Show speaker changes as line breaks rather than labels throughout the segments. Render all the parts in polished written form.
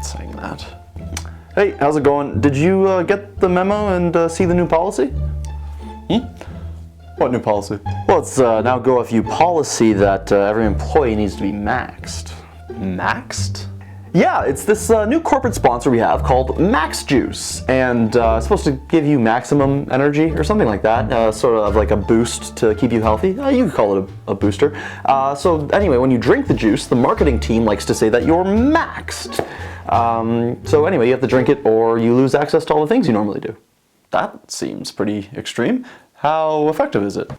saying that. Hey, how's it going? Did you get the memo and see the new policy? What new policy? Well, it's now GoFU policy that every employee needs to be maxed. Maxed? Yeah, it's this new corporate sponsor we have called Max Juice, and it's supposed to give you maximum energy or something like that, sort of like a boost to keep you healthy. You could call it a booster. So anyway, when you drink the juice, the marketing team likes to say that you're maxed. So anyway, you have to drink it or you lose access to all the things you normally do. That seems pretty extreme. How effective is it?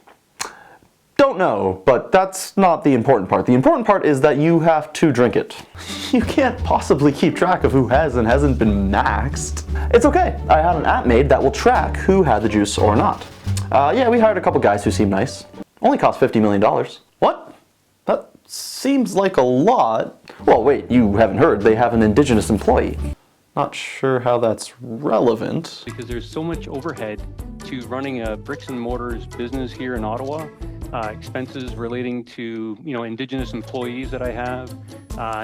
Don't know, but that's not the important part. The important part is that you have to drink it. You can't possibly keep track of who has and hasn't been maxed. It's okay. I had an app made that will track who had the juice or not. Yeah, we hired a couple guys who seem nice. Only cost $50 million. What? That seems like a lot. Well, wait, you haven't heard. They have an indigenous employee. Not sure how that's relevant.
Because there's so much overhead to running a bricks and mortars business here in Ottawa. Expenses relating to, indigenous employees that I have,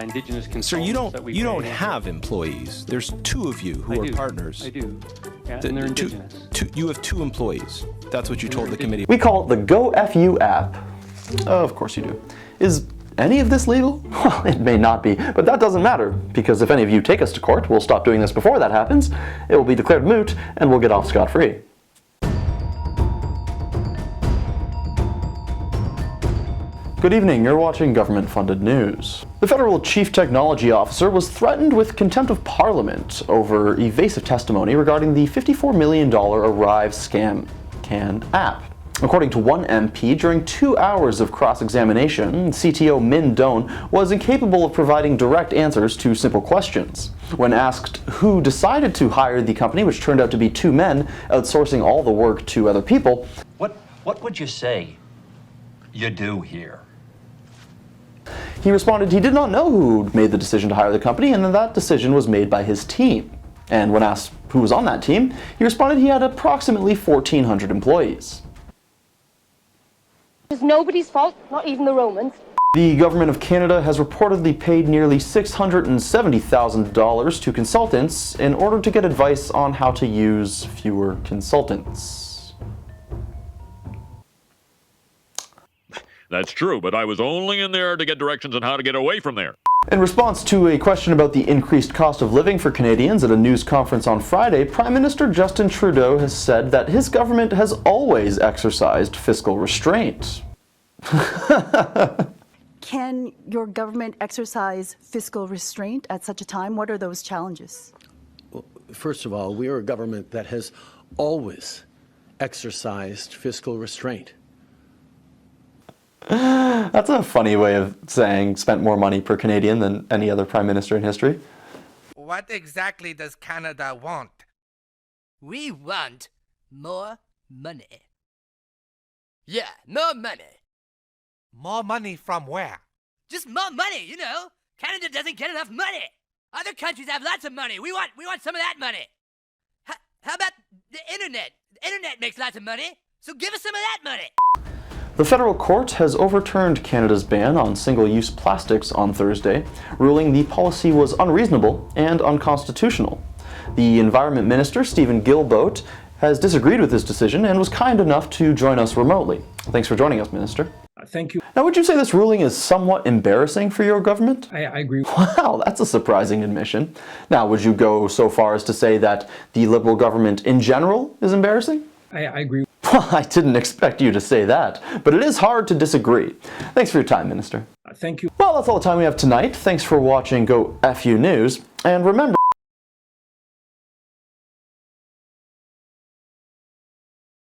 indigenous consultants.
Sir, you
you
don't have employees. There's two of you who are partners.
I do. Yeah, and they're indigenous.
You have two employees. That's what you told the committee.
We call it the GoFU app. Of course you do. Is any of this legal? Well, it may not be, but that doesn't matter, because if any of you take us to court, we'll stop doing this before that happens, it will be declared moot, and we'll get off scot-free. Good evening, you're watching government-funded news. The federal chief technology officer was threatened with contempt of parliament over evasive testimony regarding the $54 million ArriveCan app. According to one MP, during 2 hours of cross-examination, CTO Min Doan was incapable of providing direct answers to simple questions. When asked who decided to hire the company, which turned out to be two men, outsourcing all the work to other people,
What would you say you do here?
he responded he did not know who made the decision to hire the company and that decision was made by his team. And when asked who was on that team, he responded he had approximately 1,400 employees.
It's nobody's fault, not even the Romans.
The government of Canada has reportedly paid nearly $670,000 to consultants in order to get advice on how to use fewer consultants.
That's true, but I was only in there to get directions on how to get away from there.
In response to a question about the increased cost of living for Canadians at a news conference on Friday, Prime Minister Justin Trudeau has said that his government has always exercised fiscal restraint.
Can your government exercise fiscal restraint at such a time? What are those challenges?
Well, first of all, we are a government that has always exercised fiscal restraint.
That's a funny way of saying spent more money per Canadian than any other prime minister in history.
What exactly does Canada want?
We want more money. Yeah, more money.
More money from where?
Just more money, Canada doesn't get enough money. Other countries have lots of money. We want some of that money. How about the internet? The internet makes lots of money, so give us some of that money.
The federal court has overturned Canada's ban on single-use plastics on Thursday, ruling the policy was unreasonable and unconstitutional. The Environment Minister, Stephen Guilbeault, has disagreed with this decision and was kind enough to join us remotely. Thanks for joining us, Minister.
Thank you.
Now, would you say this ruling is somewhat embarrassing for your government?
I agree.
Wow, that's a surprising admission. Now, would you go so far as to say that the Liberal government in general is embarrassing?
I agree.
Well, I didn't expect you to say that, but it is hard to disagree. Thanks for your time, Minister.
Thank you.
Well, that's all the time we have tonight. Thanks for watching GoFU News, and remember,